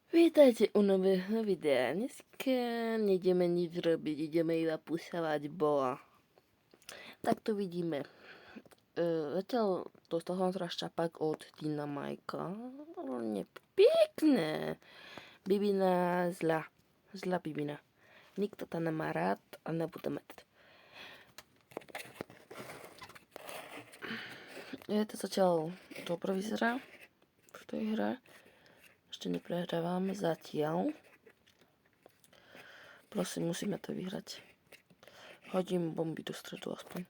Vítajte u nového videa. Dneska nejdeme nič robiť, ideme iba pusávať bola. Tak to vidíme. Zatiaľ dostal som teraz čapak od Dynamajka. Nie, pekné. Bibina zlá. Zlá bibina. Nikto to nemá rád a nebude mať. Je to zatiaľ dobre vyzerá v tej hre. Ešte neprehrávame zatiaľ. Prosím, musíme to vyhrať. Hodím bomby do stredu aspoň.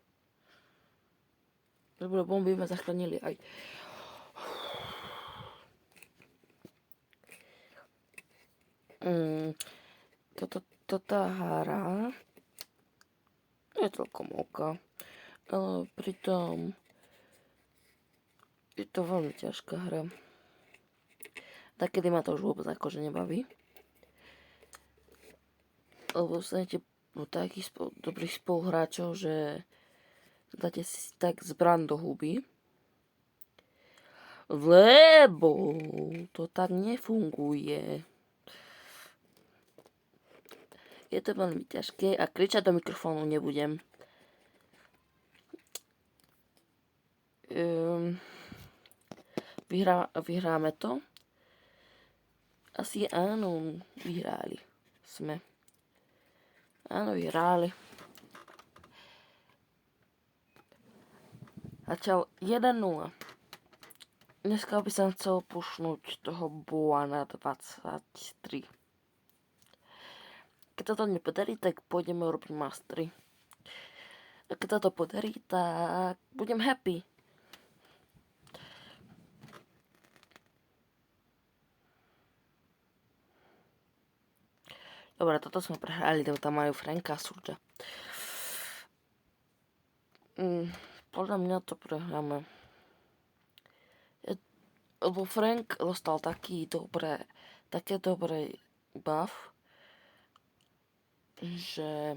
Dobre, bomby ma zachránili aj. Toto hra je celkom oka, ale pritom je to veľmi ťažká hra. Takedy ma to už vôbec akože nebaví. Lebo dostanete takých dobrých spoluhráčov, že dáte si tak zbran do huby. Lebo to tak nefunguje. Je to veľmi ťažké a kričať do mikrofónu nebudem. Vyhráme to? Asi áno, vyhráli sme. Áno, vyhráli. Začal 1-0. Dneska by som chcel pušnúť toho boa na 23. Keď sa to nepodarí, tak pôjdeme urobiť mastery. A keď sa to podarí, tak budem happy. Dobre, toto sme prehrali, lebo tam majú Franka Surge. Podľa mňa to prehráme. Lebo Frank dostal také dobré buff, že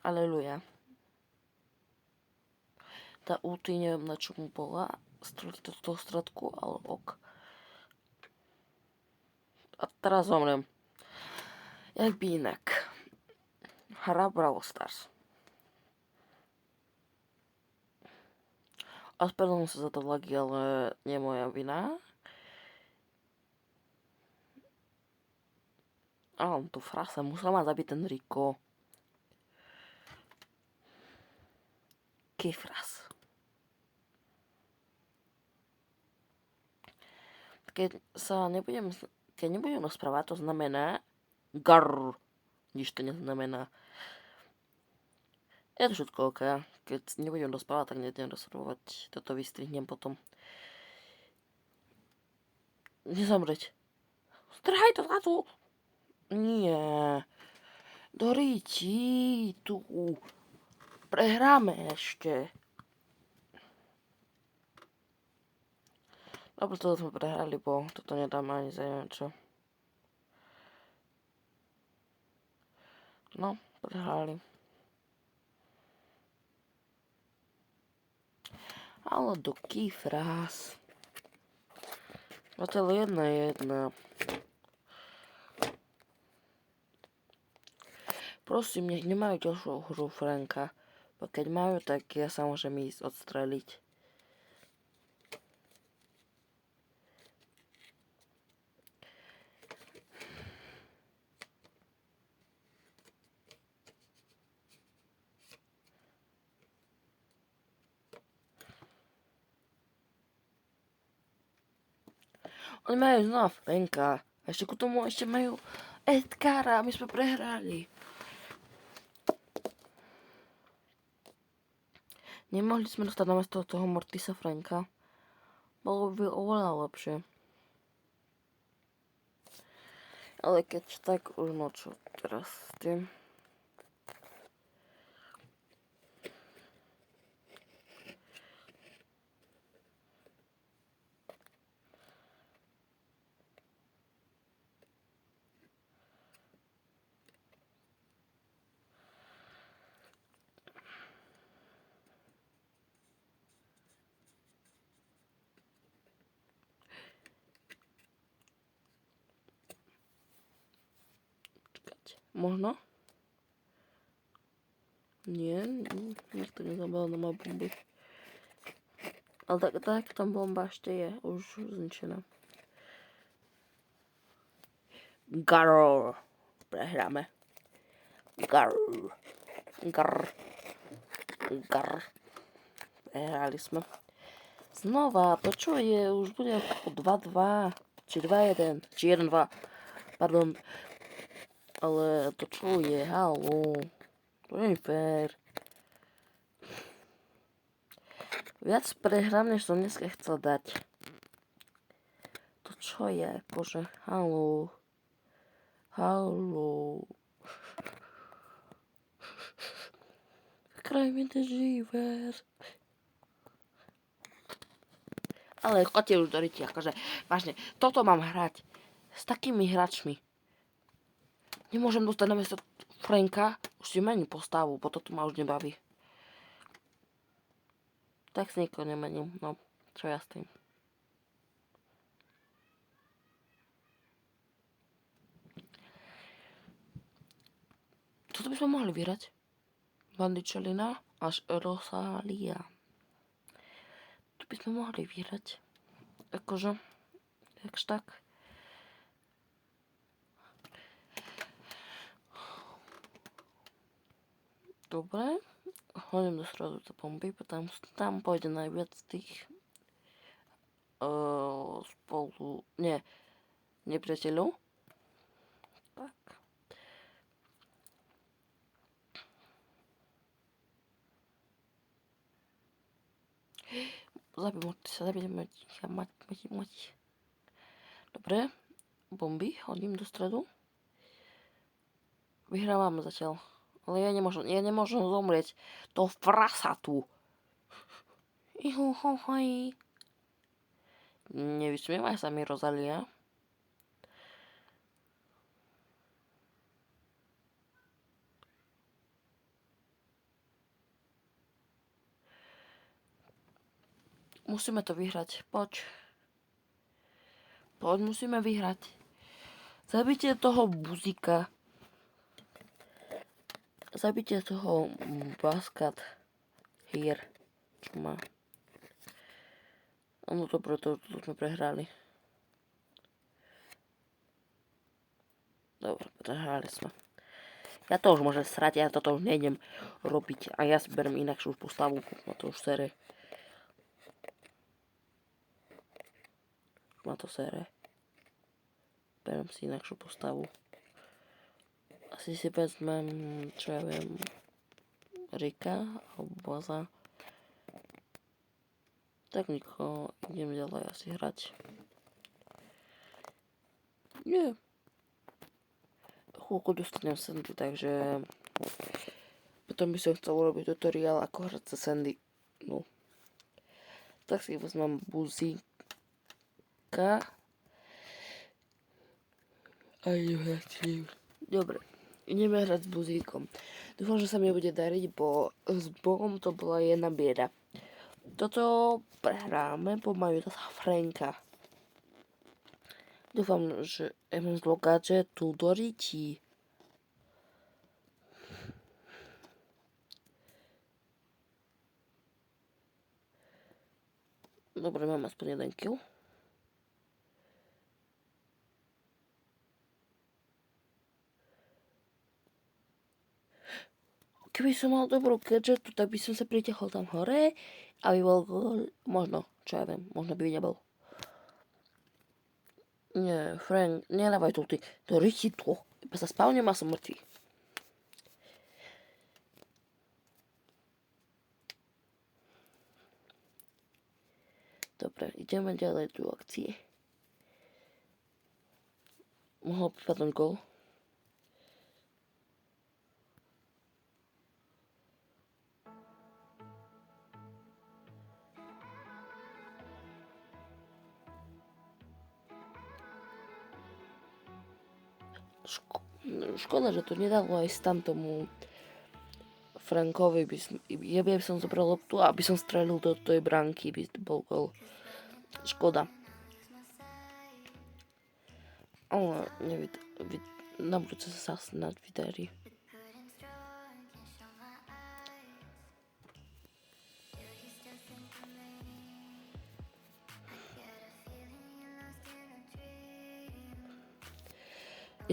aleluja. Tá ulti neviem na čo mu bola, strelí to z toho stredku, ale ok. A teraz zomrem. Jak by inak. Hra Brawl Stars. Ospravedlňujem sa za to lagy, ale nie je moja vina. A on tu frasa, musel ma zabiť ten Rico. Kifras. Keď nebudem rozprávať, to znamená garr. Nič to neznamená. Je to všetko ok. Keď nebudem rozprávať, tak nebudem rozprávať. Toto vystrihnem potom. Nezomreť. Strhaj to zadu. Nie. Do ríči. Tu. Prehráme ešte. Dobre, toto sme prehrali, bo toto nedáme ani za neviem čo. No, prehrali. Ale do kýfrás. Zatiaľ 1-1. Prosím, nech nemajú ďalšiu hru Franka. Bo keď majú, tak ja sa môžem ísť odstreliť. Oni majú znova Franka. A ešte ku tomu ešte majú Edgara. My sme prehrali. Nemohli sme dostať namiesto toho Mortisa Franka. Bolo by oveľa lepšie. Ale keď tak už no čo teraz s tým. Možno? Nie, nikto nezabal na moje bomby. Ale tak tam bomba ešte je, už zničená. Garr. Prehráme. Garr. Garr. Garr. Prehrali sme. Znova, to čo je? Už bude 2-2. Či 2-1. Či 1-2. Pardon. Ale to čo je? Haló. To nie je fér. Viac prehrám, než som dneska chcel dať. To čo je? Akože, haló. Haló. Kraj mi ten živer. Ale chodte už do ryti, akože, vážne, toto mám hrať. S takými hráčmi. Nemôžem dostať na miesto Franka, už si mením postavu, bo toto ma už nebaví. Tak si nikoho nemením, no, čo ja s tým. Toto by sme mohli vyhrať. Vandičelina až Rosalia. Tu by sme mohli vyhrať. Akože, jakž tak. Dobre. Hodím do stredu do bomby, tam pôjde najviac tých nepriateľov. Tak. Zabijeme mať. Dobre, bomby hodím do stredu. Vyhrávame zatiaľ. Ale ja nemôžem zomrieť. To frasa tu. Nevysmievaj sa mi, Rosalia. Musíme to vyhrať. Poď, musíme vyhrať. Zabite toho buzika. Zabite toho baskat hier, čo má. No dobre, to sme prehrali. Dobre, prehrali sme. Ja to už môžem srať, ja toto už nejdem robiť. A ja si berem inakšiu postavu, na to už sere. Na to sere. Berem si inakšiu postavu. Asi si vezmem, čo ja viem, Rika alebo Boza. Tak nikoho, idem ďalej asi hrať. Nie. Chvíľku dostanem Sandy, takže potom by som chcel urobiť tutoriál, ako hrať sa Sandy. No. Tak si vezmem Buzíka. A idem hrať s ním. Dobre. Ideme hrať s Buzíkom. Dúfam, že sa mi bude dariť, bo s Bohom to bola jedna bieda. Toto prehráme, bo majú zasa Franka. Dúfam, že mám zlogáče tu do riti. Dobre, mám aspoň jeden kill. Keby som mal dobrú gadgetu, tak by som sa pritiahol tam hore, aby bol gól. Možno, čo ja viem, možno by nebol. Nie, Frank, nedávaj tu ty, to rytidlo. Iba sa spavnem a som mŕtvý. Dobre, ideme ďalej do akcie. Mohol padnúť gól. Škoda, že to nedalo aj tam tomu Frankovi. Ja by som zobral loptu a aby som strelil do tej bránky, by bol gol. Škoda. Ale Na budúce sa snad vydarí.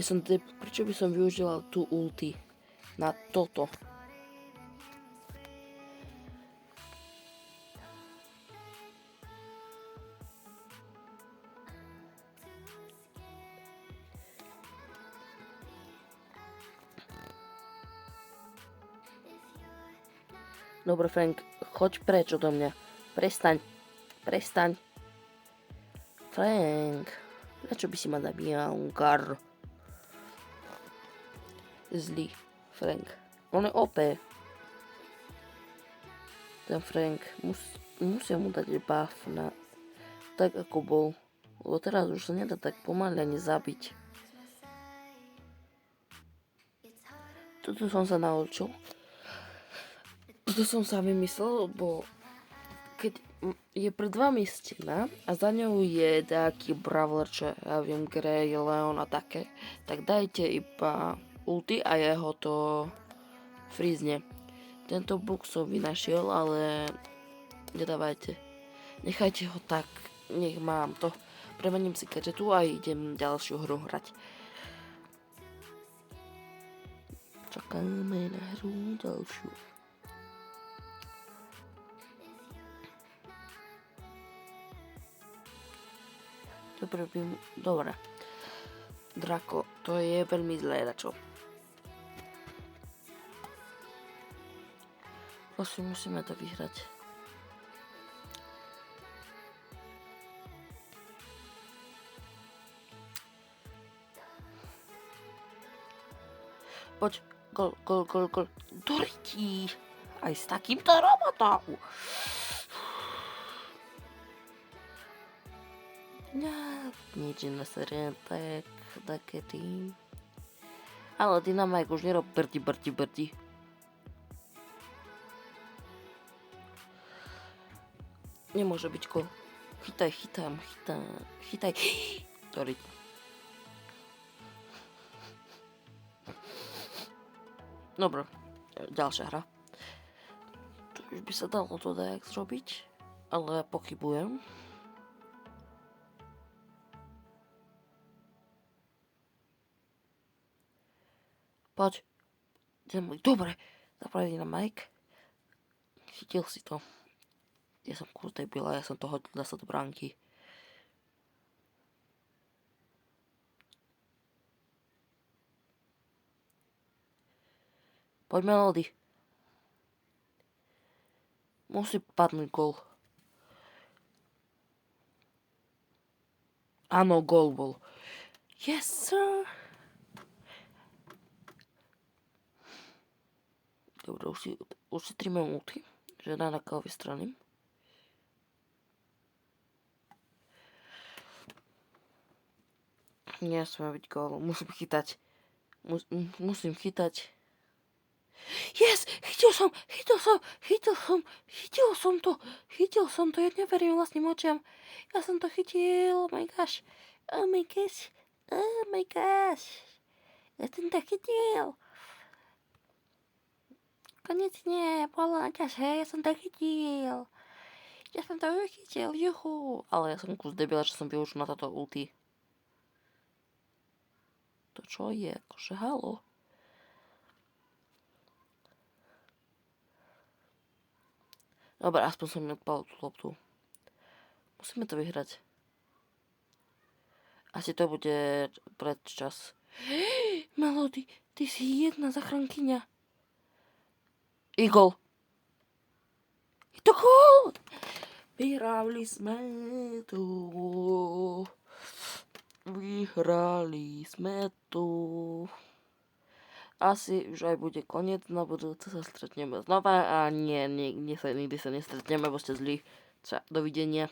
Prečo by som využila tú ulti na toto? Dobre, Frank, choď preč odo mňa. Prestaň. Frank, prečo by si ma zabíjal, gar? Zlý Frank. On je OP. Ten Frank. Musia mu dať buff na tak, ako bol. Lebo teraz už sa nedá tak pomaly ani zabiť. Toto som sa naučil. To som sa vymyslel, lebo keď je pred vami stena a za ňou je taký brawler, čo ja viem, Grey, Leon a také, tak dajte iba ulti a jeho to frízne. Tento bug som vynašiel, ale nedávajte. Nechajte ho tak, nech mám to. Premením si gadgetu a idem ďalšiu hru hrať. Čakáme na hru ďalšiu. Dobre. Drako, to je veľmi zlé dačo. Prosím, musíme to vyhrať. Poď, gol. Doriti! Aj s takýmto robotom! Nič iné série, také tým. Ale Dynamite už nerob brdi. Nemôže byť gol. Chytaj. Doriti. Dobre, ďalšia hra. Tu už by sa dalo to dajak zrobiť, ale pochybujem. Poď. Dobre. Zapraví na Mike. Chytil si to. Ja som kus debil a ja som to hodil zase do bránky. Poď Melody. Musí padnúť gól. Áno, gól bol. Yes, sir. Dobre, už si tríme multi, že na Nakaovi strany. Nesmie byť gól, musím chytať. Musím chytať. Yes! Chytil som to, ja neverím vlastným očiam. Ja som to chytil, oh my gosh. Ja som to chytil. Konečne, bolo na čase, ja som to chytil, juhu. Ale ja som kus debila, že som využil na toto ulti. To čo je, akože halo. Dobre, aspoň som mi odpal tú loptu. Musíme to vyhrať. Asi to bude predčas. Melody, ty si jedna zachránkyňa. I gol. Je to gol! Vyhrali sme tu. Asi už aj bude koniec, na budúce sa stretneme znova a nikdy sa nestretneme, bo ste zlí. Dovidenia.